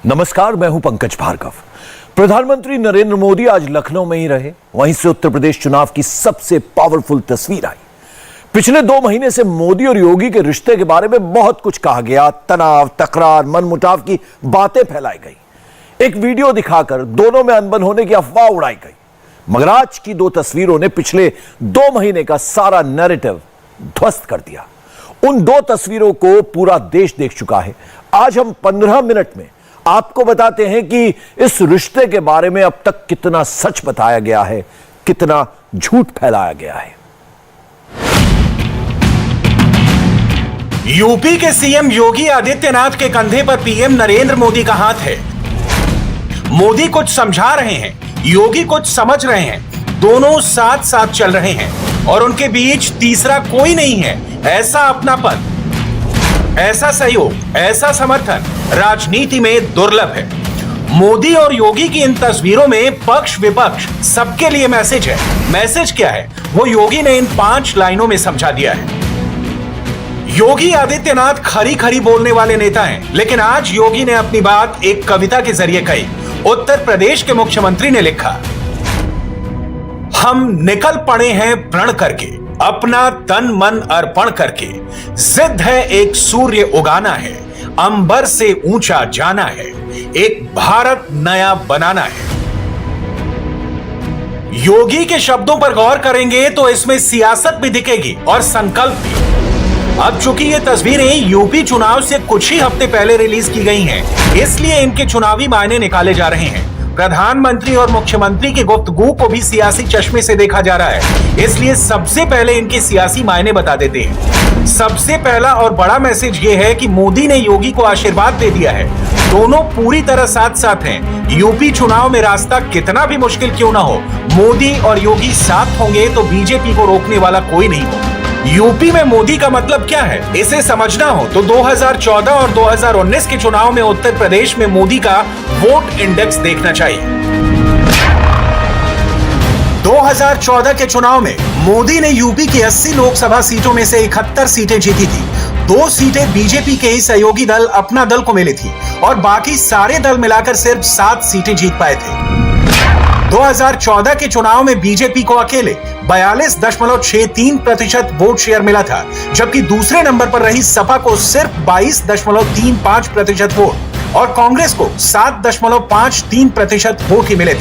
नमस्कार, मैं हूं पंकज भार्गव। प्रधानमंत्री नरेंद्र मोदी आज लखनऊ में ही रहे, वहीं से उत्तर प्रदेश चुनाव की सबसे पावरफुल तस्वीर आई। पिछले 2 महीने से मोदी और योगी के रिश्ते के बारे में बहुत कुछ कहा गया, तनाव, तकरार, मनमुटाव की बातें फैलाई गई, एक वीडियो दिखाकर दोनों में अनबन होने की अफवाह उड़ाई गई। मगर आज की 2 तस्वीरों ने पिछले 2 महीने का सारा नैरेटिव ध्वस्त कर दिया। उन 2 तस्वीरों को पूरा देश देख चुका है। आज हम 15 मिनट में आपको बताते हैं कि इस रिश्ते के बारे में अब तक कितना सच बताया गया है, कितना झूठ फैलाया गया है। यूपी के सीएम योगी आदित्यनाथ के कंधे पर पीएम नरेंद्र मोदी का हाथ है। मोदी कुछ समझा रहे हैं, योगी कुछ समझ रहे हैं, दोनों साथ साथ चल रहे हैं और उनके बीच तीसरा कोई नहीं है। ऐसा अपनापन, ऐसा सहयोग, ऐसा समर्थन राजनीति में दुर्लभ है। मोदी और योगी की इन तस्वीरों में पक्ष विपक्ष सबके लिए मैसेज है। मैसेज क्या है वो योगी ने इन 5 लाइनों में समझा दिया है। योगी आदित्यनाथ खरी खरी बोलने वाले नेता हैं, लेकिन आज योगी ने अपनी बात एक कविता के जरिए कही। उत्तर प्रदेश के मुख्यमंत्री ने लिखा, हम निकल पड़े हैं प्रण करके, अपना तन मन अर्पण करके, जिद है एक सूर्य उगाना है, अंबर से ऊंचा जाना है, एक भारत नया बनाना है। योगी के शब्दों पर गौर करेंगे तो इसमें सियासत भी दिखेगी और संकल्प भी। अब चूंकि ये तस्वीरें यूपी चुनाव से कुछ ही हफ्ते पहले रिलीज की गई हैं, इसलिए इनके चुनावी मायने निकाले जा रहे हैं। प्रधानमंत्री और मुख्यमंत्री की गुफ्तगू को भी सियासी चश्मे से देखा जा रहा है, इसलिए सबसे पहले इनके सियासी मायने बता देते हैं। सबसे पहला और बड़ा मैसेज ये है कि मोदी ने योगी को आशीर्वाद दे दिया है। दोनों पूरी तरह साथ साथ हैं। यूपी चुनाव में रास्ता कितना भी मुश्किल क्यों ना हो, मोदी और योगी साथ होंगे तो बीजेपी को रोकने वाला कोई नहीं हो। यूपी में मोदी का मतलब क्या है, इसे समझना हो तो 2014 और 2019 के चुनाव में उत्तर प्रदेश में मोदी का वोट इंडेक्स देखना चाहिए। 2014 के चुनाव में मोदी ने यूपी की 80 लोकसभा सीटों में से 71 सीटें जीती थी। 2 सीटें बीजेपी के ही सहयोगी दल अपना दल को मिली थी और बाकी सारे दल मिलाकर सिर्फ 7 सीटें जीत पाए थे। 2014 के चुनाव में बीजेपी को अकेले 42.63% वोट शेयर मिला था, जबकि दूसरे नंबर पर रही सपा को सिर्फ 22.35% वोट और कांग्रेस को 7.53% वोट ही मिले थे।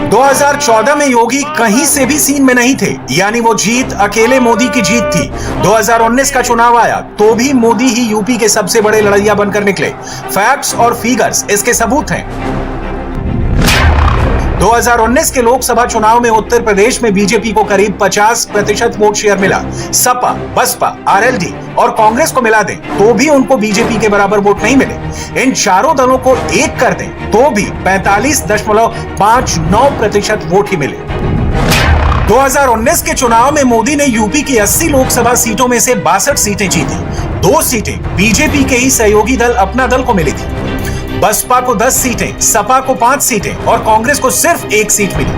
2014 में योगी कहीं से भी सीन में नहीं थे, यानी वो जीत अकेले मोदी की जीत थी। 2019 का चुनाव आया तो भी मोदी ही यूपी के सबसे बड़े लड़ैया बनकर निकले। फैक्ट्स और फिगर्स इसके सबूत हैं। 2019 के लोकसभा चुनाव में उत्तर प्रदेश में बीजेपी को करीब 50% वोट शेयर मिला। सपा, बसपा, आरएलडी और कांग्रेस को मिला दें तो भी उनको बीजेपी के बराबर वोट नहीं मिले। इन चारों दलों को एक कर दें तो भी 45.59% वोट ही मिले। 2019 के चुनाव में मोदी ने यूपी की 80 लोकसभा सीटों में से 62 सीटें जीती। 2 सीटें बीजेपी के ही सहयोगी दल अपना दल को मिली थी। बसपा को 10 सीटें, सपा को 5 सीटें और कांग्रेस को सिर्फ 1 सीट मिली।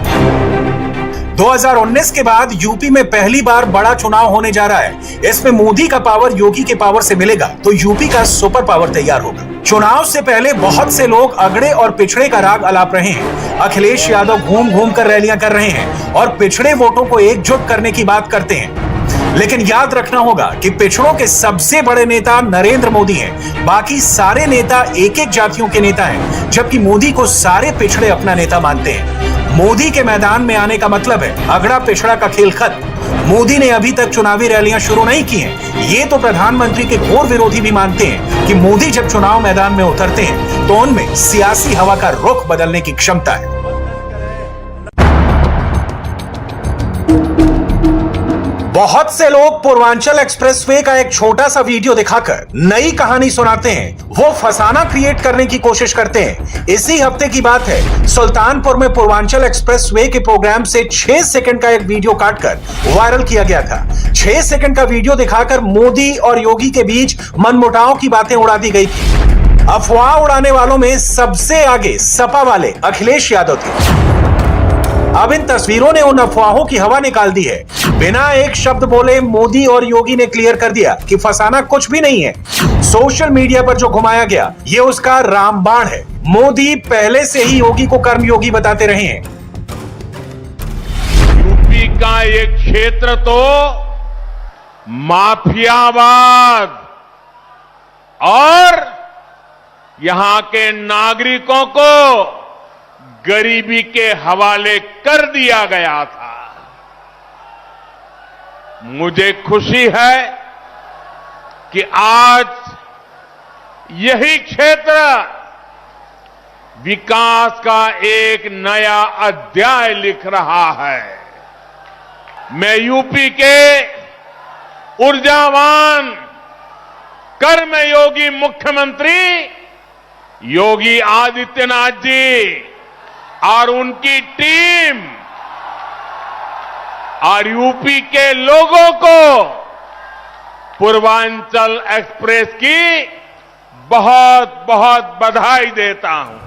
2019 के बाद यूपी में पहली बार बड़ा चुनाव होने जा रहा है। इसमें मोदी का पावर योगी के पावर से मिलेगा तो यूपी का सुपर पावर तैयार होगा। चुनाव से पहले बहुत से लोग अगड़े और पिछड़े का राग अलाप रहे हैं। अखिलेश यादव घूम घूम कर रैलियां कर रहे हैं और पिछड़े वोटों को एकजुट करने की बात करते हैं। लेकिन याद रखना होगा कि पिछड़ों के सबसे बड़े नेता नरेंद्र मोदी हैं। बाकी सारे नेता एक एक जातियों के नेता हैं, जबकि मोदी को सारे पिछड़े अपना नेता मानते हैं। मोदी के मैदान में आने का मतलब है अगड़ा पिछड़ा का खेल खत्म। मोदी ने अभी तक चुनावी रैलियां शुरू नहीं की हैं। ये तो प्रधानमंत्री के घोर विरोधी भी मानते हैं कि मोदी जब चुनाव मैदान में उतरते हैं तो उनमें सियासी हवा का रुख बदलने की क्षमता है। बहुत से लोग पूर्वांचल एक्सप्रेसवे का एक छोटा सा वीडियो दिखाकर नई कहानी सुनाते हैं। वो फसाना क्रिएट करने की कोशिश करते हैं। इसी हफ्ते की बात है, सुल्तानपुर में पूर्वांचल एक्सप्रेसवे के प्रोग्राम से 6 सेकंड का एक वीडियो काटकर वायरल किया गया था। 6 सेकंड का वीडियो दिखाकर मोदी और योगी के बीच मनमुटाव की बातें उड़ा दी गई थी। अफवाह उड़ाने वालों में सबसे आगे सपा वाले अखिलेश यादव थे। अब इन तस्वीरों ने उन अफवाहों की हवा निकाल दी है। बिना एक शब्द बोले मोदी और योगी ने क्लियर कर दिया कि फंसाना कुछ भी नहीं है। सोशल मीडिया पर जो घुमाया गया ये उसका रामबाण है। मोदी पहले से ही योगी को कर्मयोगी बताते रहे हैं। यूपी का ये क्षेत्र तो माफियावाद और यहां के नागरिकों को गरीबी के हवाले कर दिया गया था। मुझे खुशी है कि आज यही क्षेत्र विकास का एक नया अध्याय लिख रहा है। मैं यूपी के ऊर्जावान कर्मयोगी मुख्यमंत्री योगी आदित्यनाथ जी और उनकी टीम और यूपी के लोगों को पूर्वांचल एक्सप्रेस की बहुत बहुत बधाई देता हूं।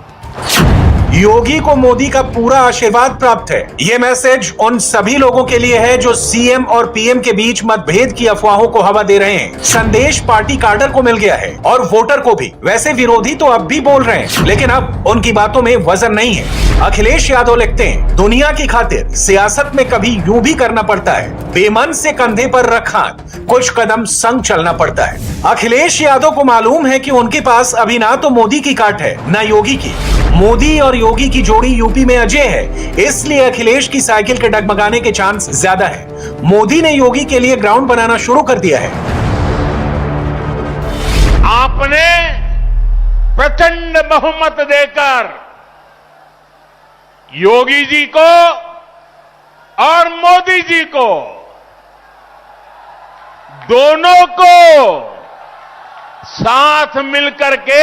योगी को मोदी का पूरा आशीर्वाद प्राप्त है। ये मैसेज उन सभी लोगों के लिए है जो सीएम और पीएम के बीच मतभेद की अफवाहों को हवा दे रहे हैं। संदेश पार्टी कार्डर को मिल गया है और वोटर को भी। वैसे विरोधी तो अब भी बोल रहे हैं, लेकिन अब उनकी बातों में वजन नहीं है। अखिलेश यादव लिखते हैं, दुनिया की खातिर सियासत में कभी यूं भी करना पड़ता है, बेमन से कंधे पर रख हाथ, कुछ कदम संग चलना पड़ता है। अखिलेश यादव को मालूम है कि उनके पास अभी ना तो मोदी की काट है ना योगी की। मोदी और योगी की जोड़ी यूपी में अजय है, इसलिए अखिलेश की साइकिल के डगमगाने के चांस ज्यादा है। मोदी ने योगी के लिए ग्राउंड बनाना शुरू कर दिया है। आपने प्रचंड बहुमत देकर योगी जी को और मोदी जी को दोनों को साथ मिलकर के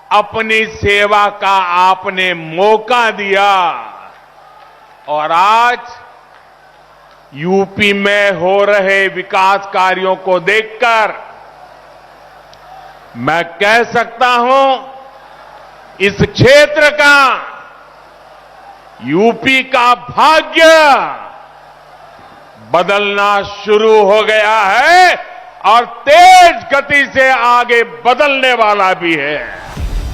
अपनी सेवा का आपने मौका दिया और आज यूपी में हो रहे विकास कार्यों को देखकर मैं कह सकता हूं इस क्षेत्र का यूपी का भाग्य बदलना शुरू हो गया है और तेज गति से आगे बदलने वाला भी है।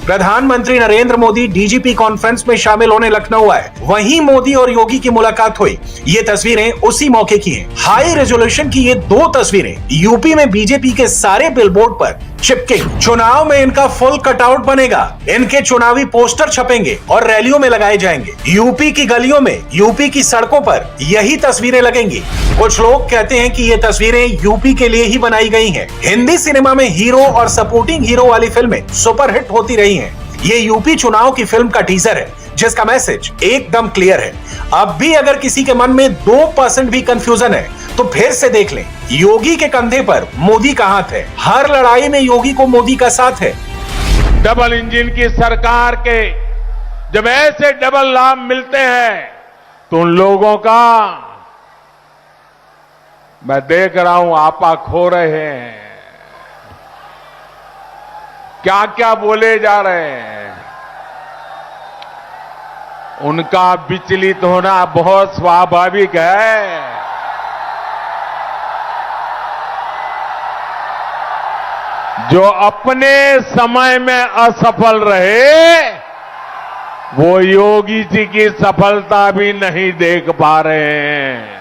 प्रधानमंत्री नरेंद्र मोदी डीजीपी कॉन्फ्रेंस में शामिल होने लखनऊ आए, वहीं मोदी और योगी की मुलाकात हुई। ये तस्वीरें उसी मौके की हैं। हाई रेजोल्यूशन की ये दो तस्वीरें यूपी में बीजेपी के सारे बिलबोर्ड पर चिपकेंगी। चुनाव में इनका फुल कटआउट बनेगा, इनके चुनावी पोस्टर छपेंगे और रैलियों में लगाए जाएंगे। यूपी की गलियों में, यूपी की सड़कों पर यही तस्वीरें लगेंगी। कुछ लोग कहते हैं कि ये तस्वीरें यूपी के लिए ही बनाई गई हैं। हिंदी सिनेमा में हीरो और सपोर्टिंग हीरो वाली फिल्में सुपरहिट होती रही हैं। ये यूपी चुनाव की फिल्म का टीजर है जिसका मैसेज एकदम क्लियर है। अब भी अगर किसी के मन में 2% भी कंफ्यूजन है तो फिर से देख लें, योगी के कंधे पर मोदी का हाथ है। हर लड़ाई में योगी को मोदी का साथ है। डबल इंजन की सरकार के जब ऐसे डबल लाभ मिलते हैं तो उन लोगों का मैं देख रहा हूं आपा खो रहे हैं, क्या क्या बोले जा रहे हैं। उनका विचलित होना बहुत स्वाभाविक है। जो अपने समय में असफल रहे वो योगी जी की सफलता भी नहीं देख पा रहे हैं।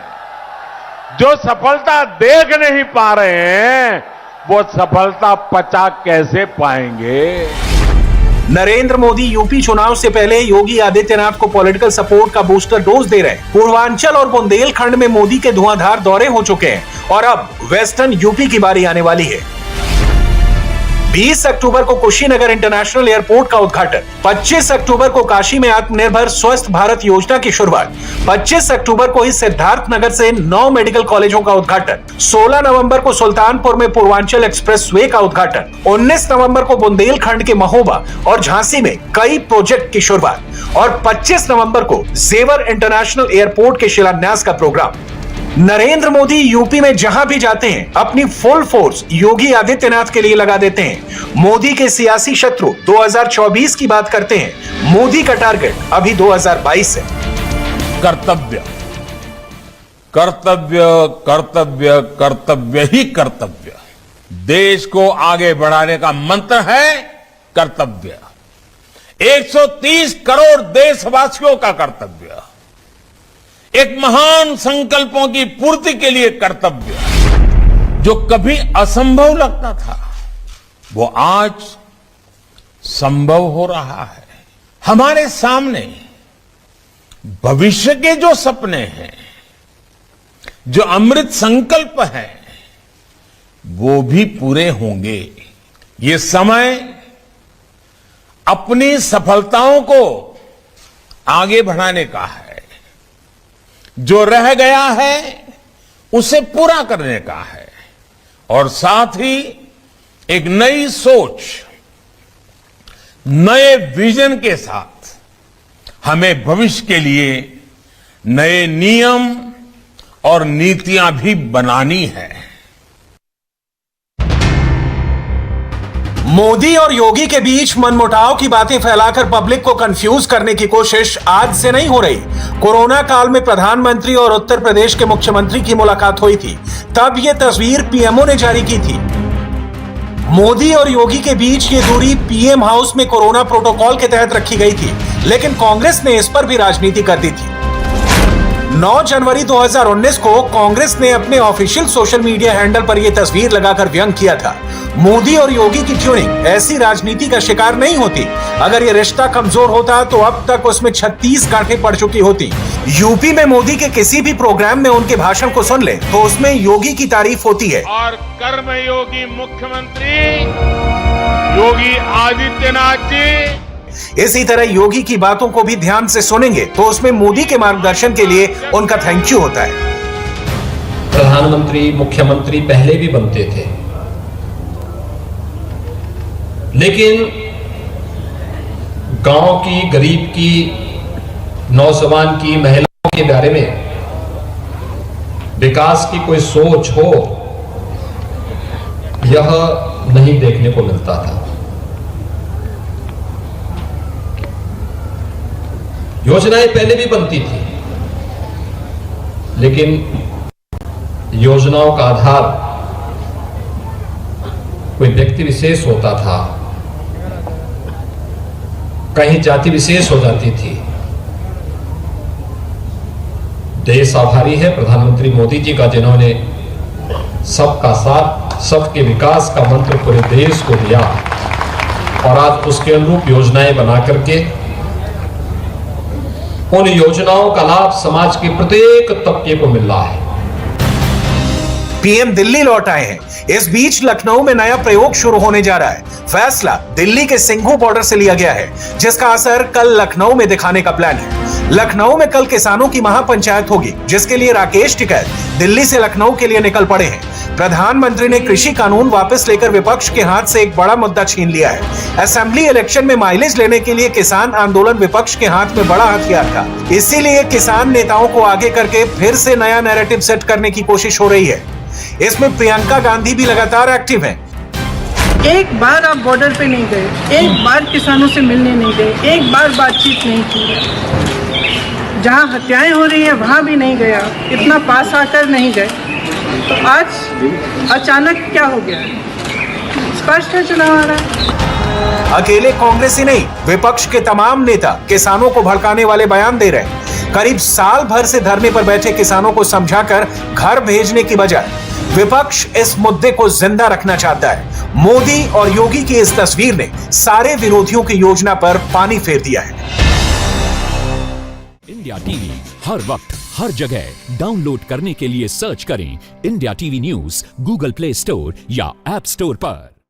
जो सफलता देख नहीं पा रहे हैं वो सफलता पचा कैसे पाएंगे। नरेंद्र मोदी यूपी चुनाव से पहले योगी आदित्यनाथ को पॉलिटिकल सपोर्ट का बूस्टर डोज दे रहे हैं। पूर्वांचल और बुंदेलखंड में मोदी के धुआंधार दौरे हो चुके हैं और अब वेस्टर्न यूपी की बारी आने वाली है। 20 अक्टूबर को कुशीनगर इंटरनेशनल एयरपोर्ट का उद्घाटन, 25 अक्टूबर को काशी में आत्मनिर्भर स्वस्थ भारत योजना की शुरुआत, 25 अक्टूबर को ही सिद्धार्थनगर से 9 मेडिकल कॉलेजों का उद्घाटन, 16 नवंबर को सुल्तानपुर में पूर्वांचल एक्सप्रेसवे का उद्घाटन, 19 नवंबर को बुंदेलखंड के महोबा और झांसी में कई प्रोजेक्ट की शुरुआत और 25 नवंबर को जेवर इंटरनेशनल एयरपोर्ट के शिलान्यास का प्रोग्राम। नरेंद्र मोदी यूपी में जहां भी जाते हैं अपनी फुल फोर्स योगी आदित्यनाथ के लिए लगा देते हैं। मोदी के सियासी शत्रु 2024 की बात करते हैं, मोदी का टारगेट अभी 2022 है। कर्तव्य कर्तव्य कर्तव्य कर्तव्य ही कर्तव्य, देश को आगे बढ़ाने का मंत्र है कर्तव्य। 130 करोड़ देशवासियों का कर्तव्य, एक महान संकल्पों की पूर्ति के लिए कर्तव्य। जो कभी असंभव लगता था वो आज संभव हो रहा है। हमारे सामने भविष्य के जो सपने हैं, जो अमृत संकल्प हैं, वो भी पूरे होंगे। ये समय अपनी सफलताओं को आगे बढ़ाने का है। जो रह गया है उसे पूरा करने का है और साथ ही एक नई सोच, नए विजन के साथ हमें भविष्य के लिए नए नियम और नीतियां भी बनानी है। मोदी और योगी के बीच मनमुटाव की बातें फैलाकर पब्लिक को कंफ्यूज करने की कोशिश आज से नहीं हो रही। कोरोना काल में प्रधानमंत्री और उत्तर प्रदेश के मुख्यमंत्री की मुलाकात हुई थी, तब यह तस्वीर पीएमओ ने जारी की थी। मोदी और योगी के बीच ये दूरी पीएम हाउस में कोरोना प्रोटोकॉल के तहत रखी गई थी, लेकिन कांग्रेस ने इस पर भी राजनीति कर दी थी। 9 जनवरी 2019 को कांग्रेस ने अपने ऑफिशियल सोशल मीडिया हैंडल पर यह तस्वीर लगाकर व्यंग किया था। मोदी और योगी की ट्यूनिंग ऐसी राजनीति का शिकार नहीं होती। अगर ये रिश्ता कमजोर होता तो अब तक उसमें 36 गांठें पड़ चुकी होती। यूपी में मोदी के किसी भी प्रोग्राम में उनके भाषण को सुन ले तो उसमें योगी की तारीफ होती है। और कर्मयोगी मुख्यमंत्री योगी आदित्यनाथ जी, इसी तरह योगी की बातों को भी ध्यान से सुनेंगे तो उसमें मोदी के मार्गदर्शन के लिए उनका थैंक यू होता है। प्रधानमंत्री, मुख्यमंत्री पहले भी बनते थे, लेकिन गांव की, गरीब की, नौजवान की, महिलाओं के बारे में विकास की कोई सोच हो, यह नहीं देखने को मिलता था। योजनाएं पहले भी बनती थी, लेकिन योजनाओं का आधार कोई व्यक्ति विशेष होता था, कहीं जाति विशेष हो जाती थी। देश आभारी है प्रधानमंत्री मोदी जी का, जिन्होंने सबका साथ, सबके विकास का मंत्र पूरे देश को दिया और आज उसके अनुरूप योजनाएं बना करके उन योजनाओं का लाभ समाज के प्रत्येक तबके को मिल रहा है। पीएम दिल्ली लौट आए हैं। इस बीच लखनऊ में नया प्रयोग शुरू होने जा रहा है। फैसला दिल्ली के सिंघू बॉर्डर से लिया गया है, जिसका असर कल लखनऊ में दिखाने का प्लान है। लखनऊ में कल किसानों की महापंचायत होगी, जिसके लिए राकेश टिकैत दिल्ली से लखनऊ के लिए निकल पड़े हैं। प्रधानमंत्री ने कृषि कानून वापस लेकर विपक्ष के हाथ से एक बड़ा मुद्दा छीन लिया है। असेंबली इलेक्शन में माइलेज लेने के लिए किसान आंदोलन विपक्ष के हाथ में बड़ा हथियार था। इसीलिए किसान नेताओं को आगे करके फिर से नया नैरेटिव सेट करने की कोशिश हो रही है। इसमें प्रियंका गांधी भी लगातार एक्टिव हैं। एक बार आप बॉर्डर पे नहीं गए, एक बार किसानों से मिलने नहीं गए, एक बार बातचीत नहीं की, जहां हत्याएं हो रही हैं वहां भी नहीं गया, इतना पास आकर नहीं गए, तो आज अचानक क्या हो गया? स्पष्ट है चुनाव आ रहा है। अकेले कांग्रेस ही नहीं, विपक्ष के तमाम नेता किसानों को भड़काने वाले बयान दे रहे हैं। करीब साल भर से धरने पर बैठे किसानों को समझाकर घर भेजने की बजाय विपक्ष इस मुद्दे को जिंदा रखना चाहता है। मोदी और योगी की इस तस्वीर ने सारे विरोधियों की योजना पर पानी फेर दिया है। इंडिया टीवी हर वक्त हर जगह डाउनलोड करने के लिए सर्च करें India TV news Google play store या ऐप स्टोर पर।